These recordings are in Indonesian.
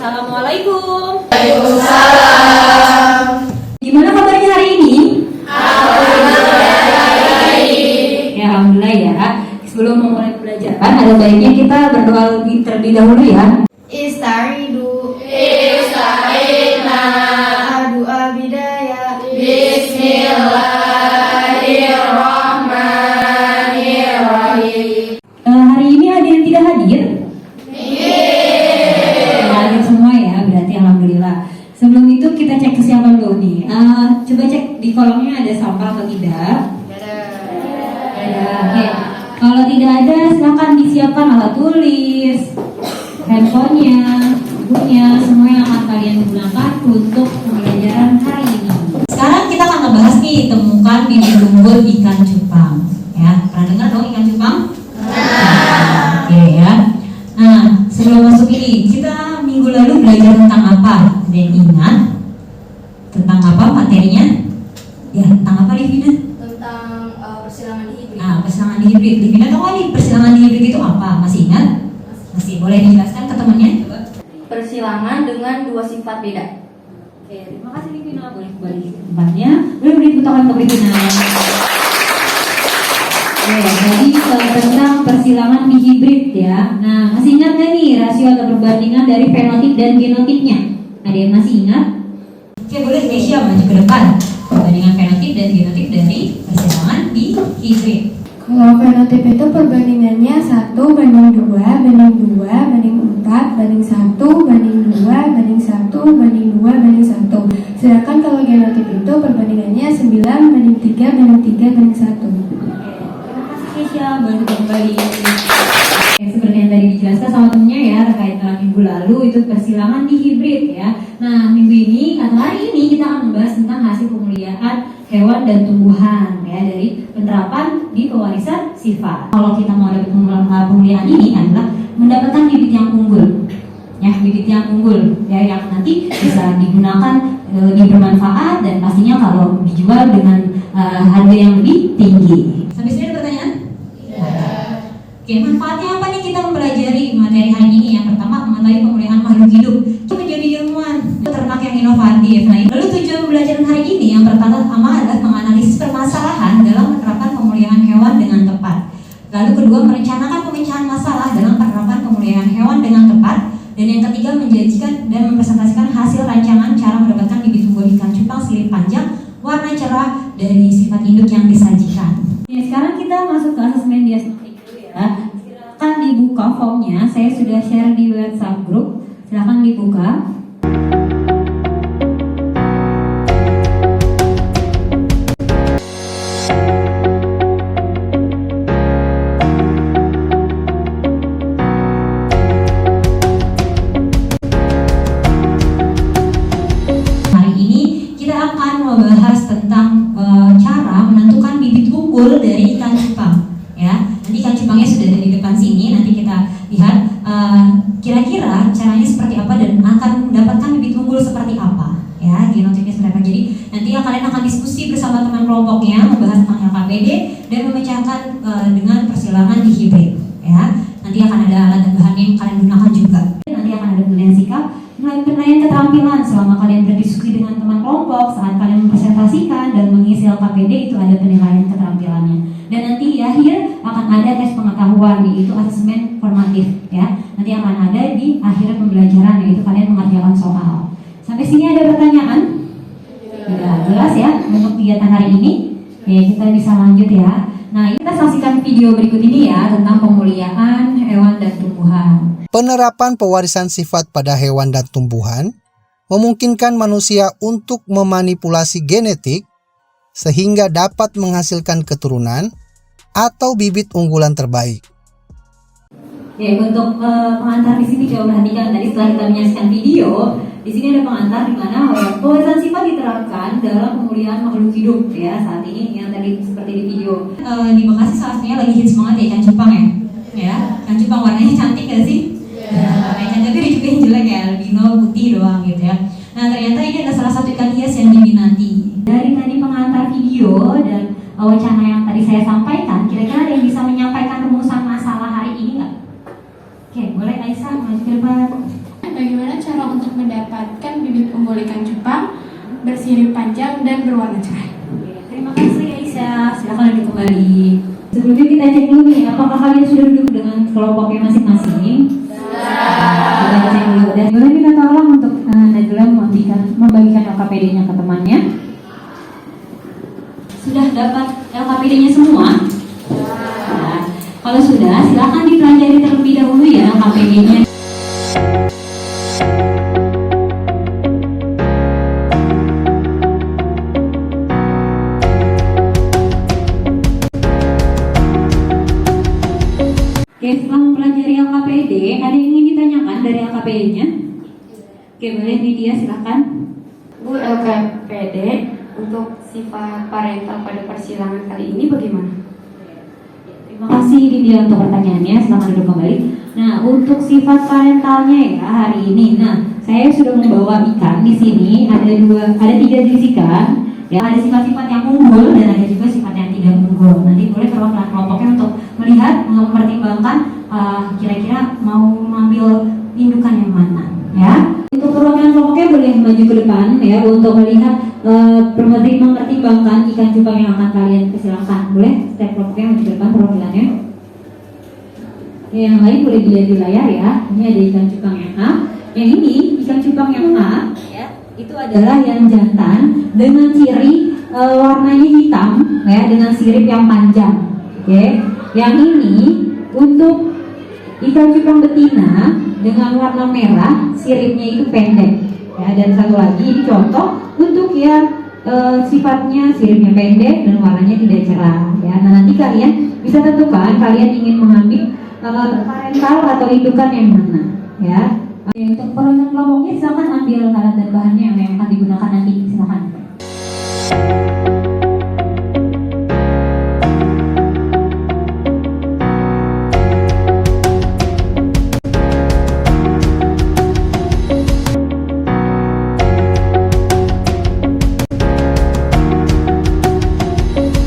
Assalamualaikum. Waalaikumsalam. Gimana kabarnya hari ini? Ya, alhamdulillah ya. Sebelum memulai pelajaran, ada baiknya kita berdoa terlebih dahulu ya. Istaidu Ista'inna Doa bidaya Bismillahirrahmanirrahim. Hari ini ada yang tidak hadir? Hadir semua ya, berarti alhamdulillah. Sebelum itu kita cek kesiapan dulu nih. Coba cek di kolomnya ada sampah atau tidak? Ada. Oke. Kalau tidak ada, silakan disiapkan alat tulis, handphonenya, bukunya, semua yang akan kalian gunakan untuk pembelajaran hari ini. Sekarang kita akan ngebahas nih, temukan bibit unggul ikan cupang. Ya, pernah dengar dong ikan cupang? Oke ya. Nah, sebelum masuk ini, kita minggu lalu belajar tentang apa? Ada yang ingat? Tentang apa materinya? Ya, tentang apa Livina? Tentang persilangan hibrid. Persilangan hibrid. Livina tahu nggak nih persilangan hibrid itu apa? Masih ingat? Masih. Boleh dijelaskan ke temannya? Coba. Persilangan dengan dua sifat beda. Oke, terima kasih Livina. Boleh kembali ke tempatnya. Boleh beri tepuk tangan untuk Livina. Jadi tentang persilangan hibrid ya. Nah, masih ingat nggak nih rasio atau perbandingan dari fenotip dan genotipnya? Ada yang masih ingat? Oke, boleh Keisha maju ke depan. Perbandingan fenotip dan genotip dari persilangan hibrid. Kalau fenotip itu perbandingannya 1 banding 2 banding 2 banding 4 banding 1 banding 2 banding 1 banding 2 banding 1. Sedangkan kalau genotip itu perbandingannya 9 banding 3 banding 3 banding 1. Keisha, boleh kembali. Seperti yang tadi dijelaskan sama temennya ya terkait minggu lalu itu persilangan hibrid ya. Nah, minggu ini atau hari ini kita akan membahas tentang hasil pemuliaan hewan dan tumbuhan ya dari penerapan di pewarisan sifat. Kalau kita mau dapat pemuliaan ini adalah mendapatkan bibit yang unggul. Ya, bibit yang unggul ya yang nanti bisa digunakan lebih bermanfaat dan pastinya kalau dijual dengan harga yang lebih tinggi. Sampai sini ada pertanyaan? Oke, manfaatnya apa nih kita mempelajari materi hari ini? Yang pertama, mengetahui pemulihan makhluk hidup. Kita menjadi ilmuwan, ternak yang inovatif. Nah, lalu tujuan pembelajaran hari ini yang pertama adalah menganalisis permasalahan dalam menerapkan pemulihan hewan dengan tepat. Lalu kedua, merencanakan pemecahan masalah dalam penerapan pemulihan hewan dengan tepat. Dan yang ketiga, menjanjikan dan mempresentasikan hasil rancangan cara mendapatkan bibit unggul ikan cupang sirip panjang, warna cerah dari sifat induk yang disajikan. Ya, sekarang kita masuk ke asesmen diagnostik dulu ya. Silakan dibuka formnya, saya sudah share di WhatsApp grup. Silakan dibuka. Hari ini kita akan membahas tentang cara menentukan bibit unggul dari ikan cupang. Ya, nanti ikan cupangnya sudah ada di depan sini. Nanti kita lihat kira-kira caranya seperti apa dan akan mendapatkan bibit unggul seperti apa. Ya, genotipnya seperti apa. Jadi nanti kalian akan diskusi bersama teman kelompoknya membahas tentang LKPD dan memecahkan dengan persilangan hibrid. Ya, nanti akan ada alat dan bahan yang kalian gunakan juga. Nanti akan ada penilaian sikap, penilaian keterampilan selama kalian berdiskusi dengan teman kelompok saat kalian mempresentasikan dan mengisi LKPD itu ada penilaian keterampilannya. Dan nanti di akhir akan ada tes pengetahuan yaitu asesmen formatif ya. Nanti akan ada di akhir pembelajaran yaitu kalian mengerjakan soal. Sampai sini ada pertanyaan? Sudah jelas ya untuk kegiatan hari ini? Ya, kita bisa lanjut ya. Nah, kita saksikan video berikut ini ya tentang pemuliaan hewan dan tumbuhan. Penerapan pewarisan sifat pada hewan dan tumbuhan memungkinkan manusia untuk memanipulasi genetik sehingga dapat menghasilkan keturunan atau bibit unggulan terbaik. Ya, untuk pengantar di sini coba perhatikan tadi setelah kita menyaksikan video, di sini ada pengantar di mana pewarisan sifat diterapkan dalam pemulihan makhluk hidup ya saat ini yang tadi seperti di video. Di Bekasi salah satunya lagi hits banget ya ikan cupang ya. Ya, ikan cupang warnanya cantik gak sih? Warnanya cantik tapi juga yang jelek ya, albino putih doang gitu ya. Nah, ternyata ini adalah salah satu ikan hias yang diminati. Dari tadi pengantar video dan wacana yang tadi saya sampaikan, kira-kira ada yang bisa menyampaikan rumusan masalah hari ini nggak? Oke, boleh Aisyah maju ke depan. bagaimana cara untuk mendapatkan bibit unggul ikan cupang bersirip panjang dan berwarna cerah. Terima kasih Aisyah, silakan duduk kembali. Sebelumnya kita cek dulu nih, apakah kalian sudah duduk dengan kelompoknya masing-masing? Kita cek dulu. Dan boleh minta tolong untuk Najla membagikan LKPD-nya ke temannya. Sudah dapat LKPD-nya semua? Nah, kalau sudah, silakan dipelajari terlebih dahulu ya LKPD-nya. Oke, setelah mempelajari LKPD, ada yang ingin ditanyakan dari LKPD-nya? Oke, boleh Lydia, silakan. Bu, LKPD untuk sifat parental pada persilangan kali ini bagaimana? Terima kasih Lydia untuk pertanyaannya, silakan duduk kembali. Nah, untuk sifat parentalnya ya hari ini. Nah, saya sudah membawa ikan di sini. Ada 3 jenis ikan. Ya, ada sifat-sifat yang unggul dan ada juga sifat yang tidak unggul. Nanti boleh perwakilan kelompoknya untuk melihat, mempertimbangkan kira-kira mau mengambil indukan yang mana, ya. Untuk perwakilan kelompoknya boleh maju ke depan ya untuk melihat mempertimbangkan ikan cupang yang akan kalian persilakan. Boleh setiap kelompoknya maju ke depan perwakilannya. Yang lain boleh dilihat di layar ya. Ini ada ikan cupang yang A. Yang ini ikan cupang yang A ya. Itu adalah yang jantan dengan ciri warnanya hitam ya dengan sirip yang panjang. Oke. Yang ini untuk ikan cupang betina dengan warna merah, siripnya itu pendek. Ya, dan satu lagi ini contoh untuk yang sifatnya siripnya pendek dan warnanya tidak cerah. Ya, nah nanti kalian bisa tentukan kalian ingin mengambil parental atau indukan yang mana. Ya. Oke, untuk perwakilan kelompoknya silakan ambil alat dan bahannya yang akan digunakan nanti. Silakan.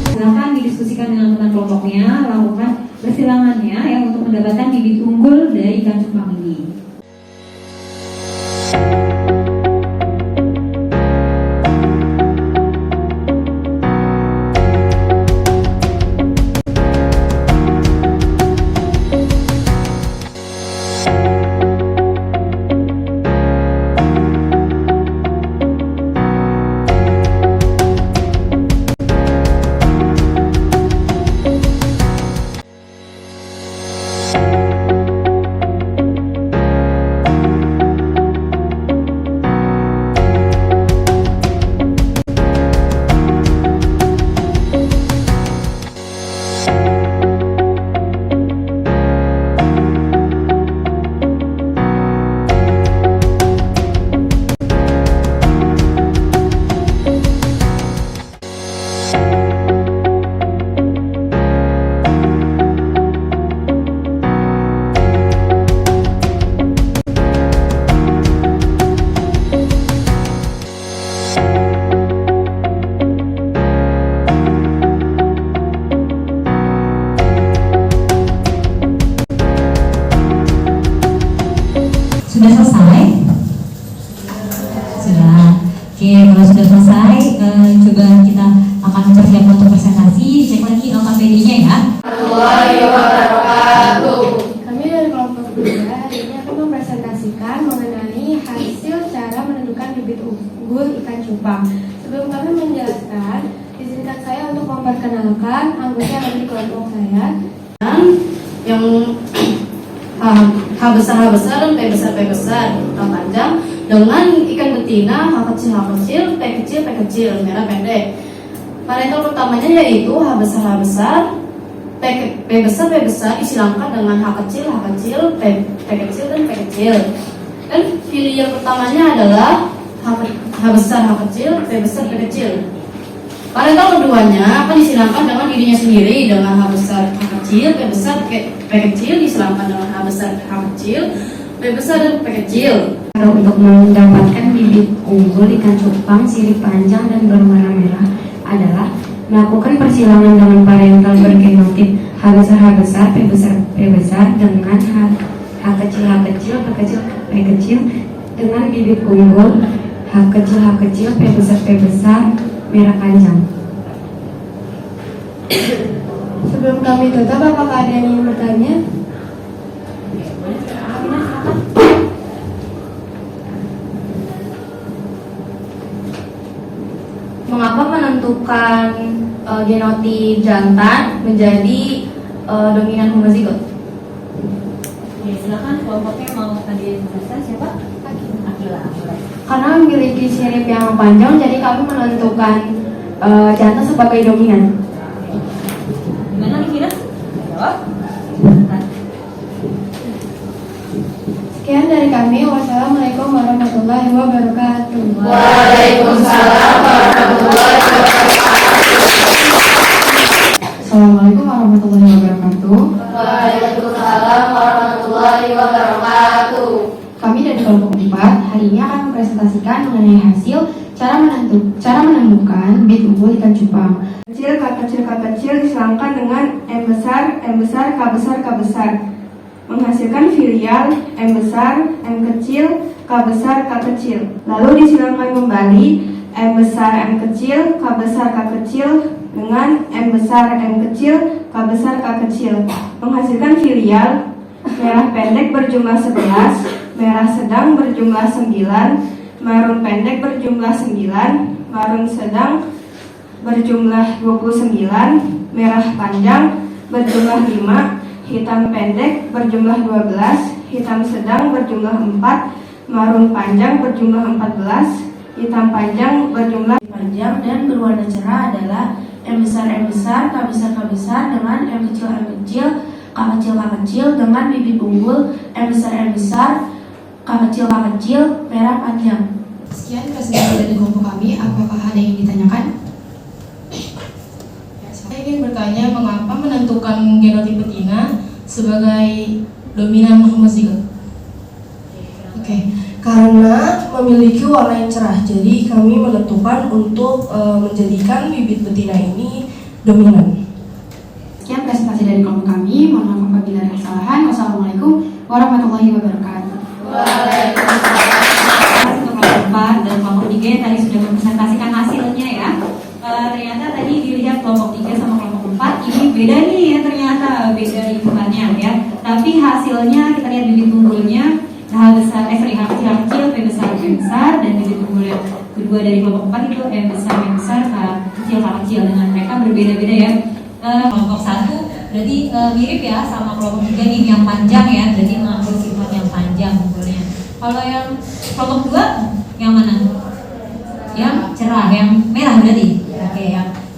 Silakan didiskusikan dengan teman kelompoknya, lakukan persilangannya yang untuk mendapatkan bibit unggul dari ikan cupang ini. Sudah selesai? Sudah. Oke, kalau sudah selesai, coba kita akan mempersiapkan untuk presentasi. Cek lagi LKPD-nya ya. Kami dari kelompok 2 hari ini akan mempresentasikan mengenai hasil cara menentukan bibit unggul ikan cupang. Sebelum kami menjelaskan, izinkan saya untuk memperkenalkan anggota yang ada di kelompok saya. Yang H besar dan P besar panjang dengan ikan betina H kecil, P kecil, merah pendek. Parental pertamanya yaitu H besar, P besar disilangkan dengan H kecil, P kecil dan P kecil. Dan filial pertamanya adalah H besar, H kecil, P besar, P kecil. Parental keduanya akan disilangkan dengan dirinya sendiri dengan H besar, H kecil, P besar, P kecil disilangkan dengan H besar, H kecil, P besar dan P kecil. Untuk mendapatkan bibit unggul ikan cupang sirip panjang dan berwarna merah adalah melakukan persilangan dengan parental bergenotip H besar, P besar dengan H H kecil, P kecil dengan bibit unggul H kecil, P besar, merah panjang. Sebelum kami tutup, apakah ada yang ingin bertanya? Mengapa menentukan genotip jantan menjadi dominan homozigot? Ya, silakan kelompoknya mau hadir berasa siapa? Akila. Karena memiliki sirip yang panjang, jadi kami menentukan jantan sebagai dominan. Gimana nih Kira? Jawab. Sekian dari kami. Wassalamualaikum warahmatullahi wabarakatuh. Waalaikumsalam warahmatullahi Assalamualaikum warahmatullahi wabarakatuh. Waalaikumsalam warahmatullahi wabarakatuh. Kami dari kelompok 4 hari ini akan mempresentasikan mengenai hasil cara menemukan bibit unggul ikan cupang. K kecil diselangkan dengan M besar, K besar. Menghasilkan filial M besar, M kecil, K kecil. Lalu disilangkan kembali M besar, M kecil, K kecil dengan M besar, M kecil, K kecil. Menghasilkan filial merah pendek berjumlah 11, merah sedang berjumlah 9, marun pendek berjumlah 9, marun sedang berjumlah 29, merah panjang berjumlah 5, hitam pendek berjumlah 12, hitam sedang berjumlah 4, marun panjang berjumlah 14, hitam panjang berjumlah panjang dan berwarna cerah adalah M besar, K besar dengan M kecil, K kecil dengan bibit unggul M besar, K kecil, merah panjang. Sekian presentasi dari kelompok kami. Apakah ada yang ditanyakan? Saya ingin bertanya mengapa menentukan genotip betina sebagai dominan homozigot? Oke, karena memiliki warna yang cerah, jadi kami menentukan untuk menjadikan bibit betina ini dominan. Sekian presentasi dari kelompok kami. Mohon maaf apabila ada kesalahan. Wassalamualaikum warahmatullahi wabarakatuh. Untuk kelompok 4 dan kelompok 3 yang tadi sudah mempresentasikan hasilnya ya. Ternyata tadi dilihat kelompok 3 sama kelompok 4 ini beda nih ya, ternyata beda lingkungannya ya. Tapi hasilnya kita lihat bibit unggulnya H kecil, P besar, dan bibit unggul yang kedua dari kelompok 4 itu M besar, K kecil dengan mereka berbeda-beda ya. Kelompok 1 berarti mirip ya sama kelompok 3 nih yang panjang ya, berarti mengambil sifat yang panjang unggulnya. Kalau yang kelompok 2 yang mana? Yang cerah, yang merah berarti. Oke,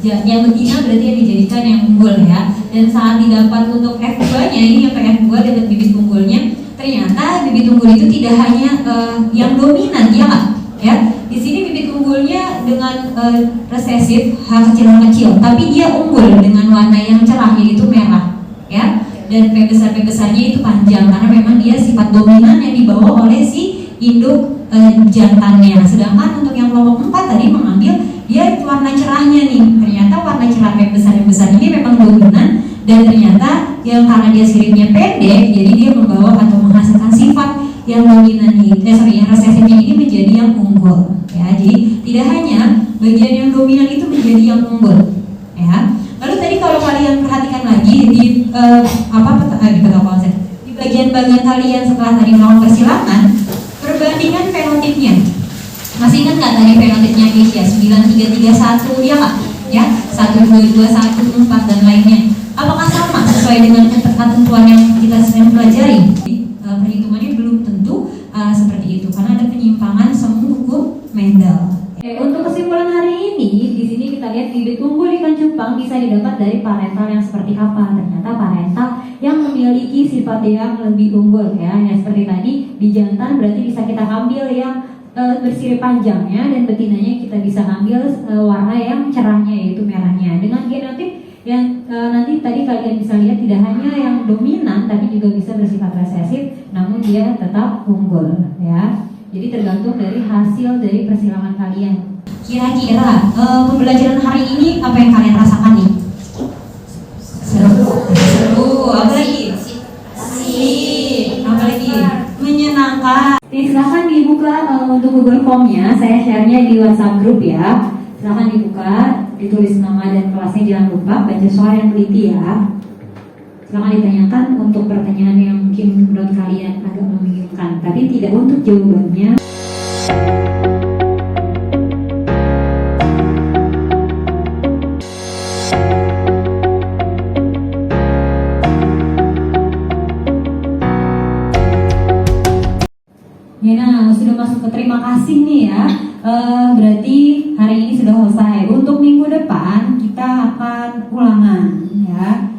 yang betina berarti yang dijadikan yang unggul ya. Dan saat didapat untuk F2-nya ini yang F2 dapat bibit unggulnya, ternyata bibit unggul itu tidak hanya yang dominan ya Kak. Ya, di sini bibit unggulnya dengan resesif H kecil, tapi dia unggul dengan warna yang cerah yaitu merah, ya. Dan P besarnya itu panjang karena memang dia sifat dominan yang dibawa oleh si induk jantannya. Sedangkan untuk yang kelompok 4 tadi mengambil dia warna cerahnya nih. Ternyata warna cerah P besar ini memang dominan dan ternyata yang karena dia siripnya pendek, jadi dia membawa atau menghasilkan sifat yang dominan yang resesifnya ini menjadi yang unggul ya. Jadi tidak hanya bagian yang dominan itu menjadi yang unggul ya. Lalu tadi kalau kalian perhatikan lagi di peta konsep di bagian-bagian kalian setelah tadi melakukan persilangan, perbandingan fenotipnya masih ingat nggak tadi fenotipnya Asia 9331 ya Kak ya, 1221 4 dan lainnya, apakah sama sesuai dengan ketentuan yang kita sedang pelajari? Perhitungannya belum tentu seperti itu karena ada penyimpangan semu hukum Mendel. Untuk kesimpulan hari ini, di sini kita lihat bibit unggul ikan cupang bisa didapat dari parental yang seperti apa? Ternyata parental yang memiliki sifat yang lebih unggul ya. Yang seperti tadi di jantan berarti bisa kita ambil yang bersirip panjangnya dan betinanya kita bisa ambil warna yang cerahnya yaitu merahnya. Dengan genotip yang nanti tadi kalian bisa lihat tidak hanya yang dominan tapi juga bisa bersifat resesif namun dia tetap unggul ya. Jadi tergantung dari hasil dari persilangan kalian. Kira-kira pembelajaran hari ini apa yang kalian rasakan nih? Seru, apa lagi? Asik, apa lagi? Kak. Oke, silahkan dibuka untuk Google Form-nya. Saya share-nya di WhatsApp group ya. Silahkan dibuka, ditulis nama dan kelasnya, jangan lupa baca soal yang teliti ya. Silahkan ditanyakan untuk pertanyaan yang mungkin menurut kalian agak membingungkan, tapi tidak untuk jawabannya. Ya, nah, sudah masuk ke terima kasih nih ya. Berarti hari ini sudah selesai. Untuk minggu depan kita akan ulangan ya.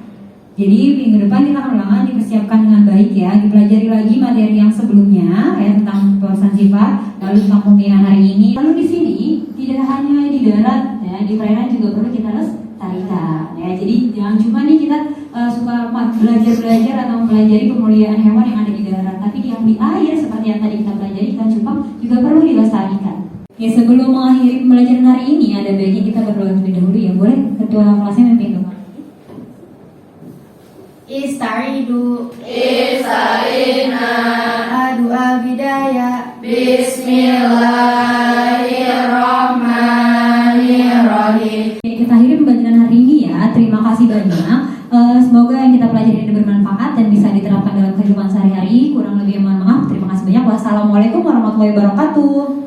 Jadi minggu depan kita akan ulangan, dipersiapkan dengan baik ya. Dipelajari lagi materi yang sebelumnya ya, tentang pewawasan sifat, lalu tentang pembinaan hari ini. Lalu di sini tidak hanya di darat ya, di perairan juga perlu kita lestarikan ya. Jadi jangan cuma nih kita suka belajar atau mempelajari pemuliaan hewan yang ada di darat, tapi yang di air seperti yang tadi kita pelajari ikan cupang juga perlu dilestarikan. Ya, sebelum mengakhiri pembelajaran hari ini ada baiknya kita berdoa terlebih dahulu ya. Boleh ketua kelasnya memimpin doa. Istaidu Doa bidaya. Bismillahirrahmanirrahim. Jadi kita akhiri pembelajaran hari ini ya. Terima kasih banyak. Semoga yang kita pelajari ini bermanfaat dan bisa diterapkan dalam kehidupan sehari-hari. Kurang lebih mohon maaf. Terima kasih banyak. Wassalamualaikum warahmatullahi wabarakatuh.